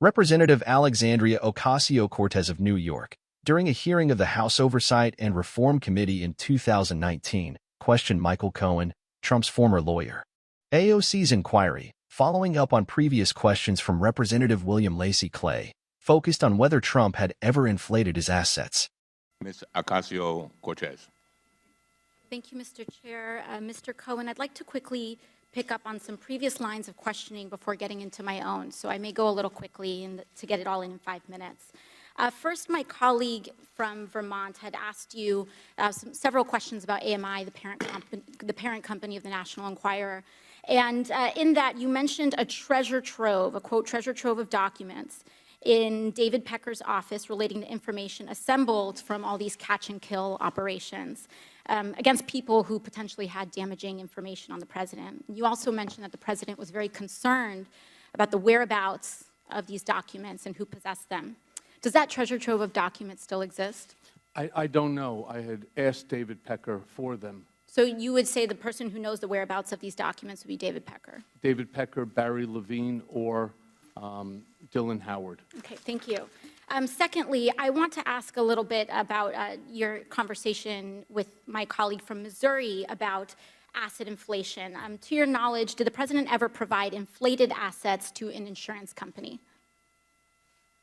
Representative Alexandria Ocasio-Cortez of New York, during a hearing of the House Oversight and Reform Committee in 2019, questioned Michael Cohen, Trump's former lawyer. AOC's inquiry, following up on previous questions from Representative Lacy Clay, focused on whether Trump had ever inflated his assets. Ms. Ocasio-Cortez. Thank you, Mr. Chair. Mr. Cohen, I'd like to quickly pick up on some previous lines of questioning before getting into my own, so I may go a little quickly to get it all in 5 minutes. First, my colleague from Vermont had asked you several questions about AMI, the parent company of the National Enquirer. And in that, you mentioned a treasure trove, a quote, treasure trove of documents in David Pecker's office relating to information assembled from all these catch and kill operations against people who potentially had damaging information on the president. You also mentioned that the president was very concerned about the whereabouts of these documents and who possessed them. Does that treasure trove of documents still exist? I don't know. I had asked David Pecker for them. So you would say the person who knows the whereabouts of these documents would be David Pecker? David Pecker, Barry Levine, or Dylan Howard. Okay, thank you. Secondly, I want to ask a little bit about your conversation with my colleague from Missouri about asset inflation. To your knowledge, did the president ever provide inflated assets to an insurance company?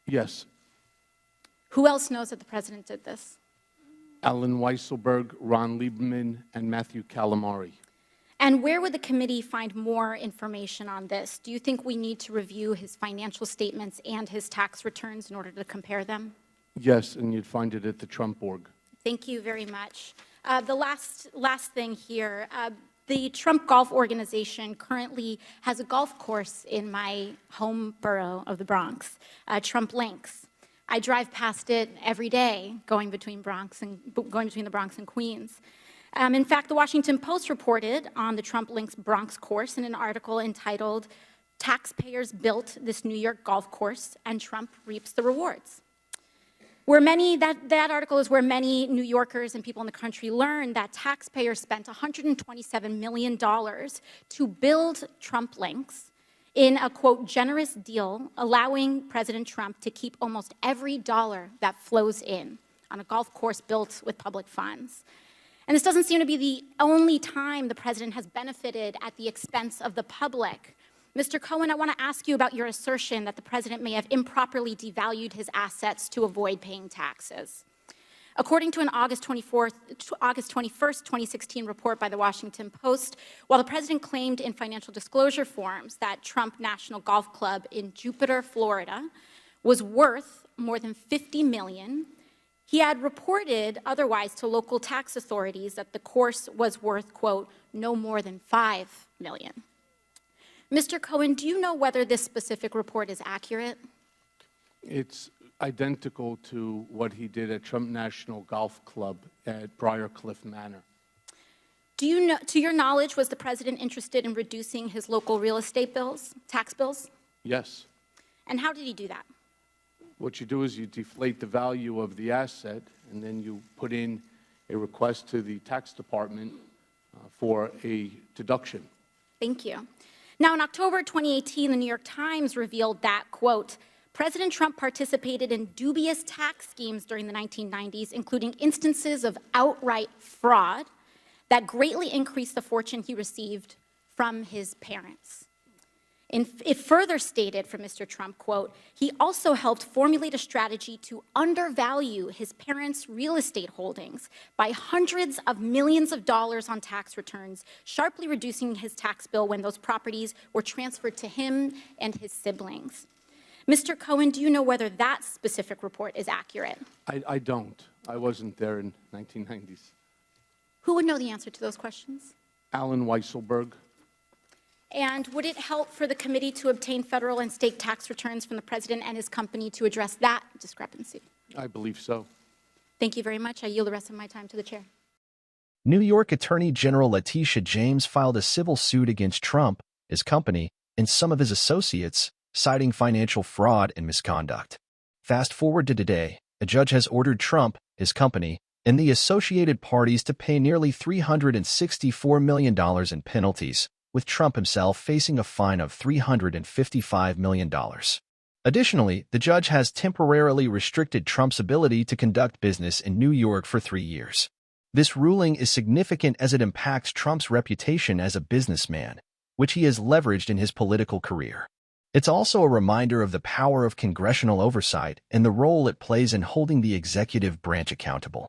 Yes. Who else knows that the president did this? Alan Weisselberg, Ron Lieberman, and Matthew Calamari. And where would the committee find more information on this? Do you think we need to review his financial statements and his tax returns in order to compare them? Yes, and you'd find it at the Trump org. Thank you very much. The last thing here, the Trump Golf Organization currently has a golf course in my home borough of the Bronx, Trump Links. I drive past it every day, going between the Bronx and Queens. In fact, the Washington Post reported on the Trump Links Bronx course in an article entitled, "Taxpayers Built This New York Golf Course and Trump Reaps the Rewards." That article is where many New Yorkers and people in the country learned that taxpayers spent $127 million to build Trump Links in a, quote, generous deal, allowing President Trump to keep almost every dollar that flows in on a golf course built with public funds. And this doesn't seem to be the only time the president has benefited at the expense of the public. Mr. Cohen, I want to ask you about your assertion that the president may have improperly devalued his assets to avoid paying taxes. According to an August 21st, 2016 report by the Washington Post, while the president claimed in financial disclosure forms that Trump National Golf Club in Jupiter, Florida, was worth more than $50 million, he had reported otherwise to local tax authorities that the course was worth, quote, no more than $5 million. Mr. Cohen, do you know whether this specific report is accurate? It's identical to what he did at Trump National Golf Club at Briarcliff Manor. Do you know, to your knowledge, was the president interested in reducing his local real estate bills, tax bills? Yes. And how did he do that? What you do is you deflate the value of the asset, and then you put in a request to the tax department for a deduction. Thank you. Now, in October 2018, the New York Times revealed that, quote, President Trump participated in dubious tax schemes during the 1990s, including instances of outright fraud that greatly increased the fortune he received from his parents. It further stated from Mr. Trump, quote, he also helped formulate a strategy to undervalue his parents' real estate holdings by hundreds of millions of dollars on tax returns, sharply reducing his tax bill when those properties were transferred to him and his siblings. Mr. Cohen, do you know whether that specific report is accurate? I don't. I wasn't there in 1990s. Who would know the answer to those questions? Alan Weisselberg. And would it help for the committee to obtain federal and state tax returns from the president and his company to address that discrepancy? I believe so. Thank you very much. I yield the rest of my time to the chair. New York Attorney General Letitia James filed a civil suit against Trump, his company, and some of his associates, citing financial fraud and misconduct. Fast forward to today, a judge has ordered Trump, his company, and the associated parties to pay nearly $364 million in penalties, with Trump himself facing a fine of $355 million. Additionally, the judge has temporarily restricted Trump's ability to conduct business in New York for 3 years. This ruling is significant as it impacts Trump's reputation as a businessman, which he has leveraged in his political career. It's also a reminder of the power of congressional oversight and the role it plays in holding the executive branch accountable.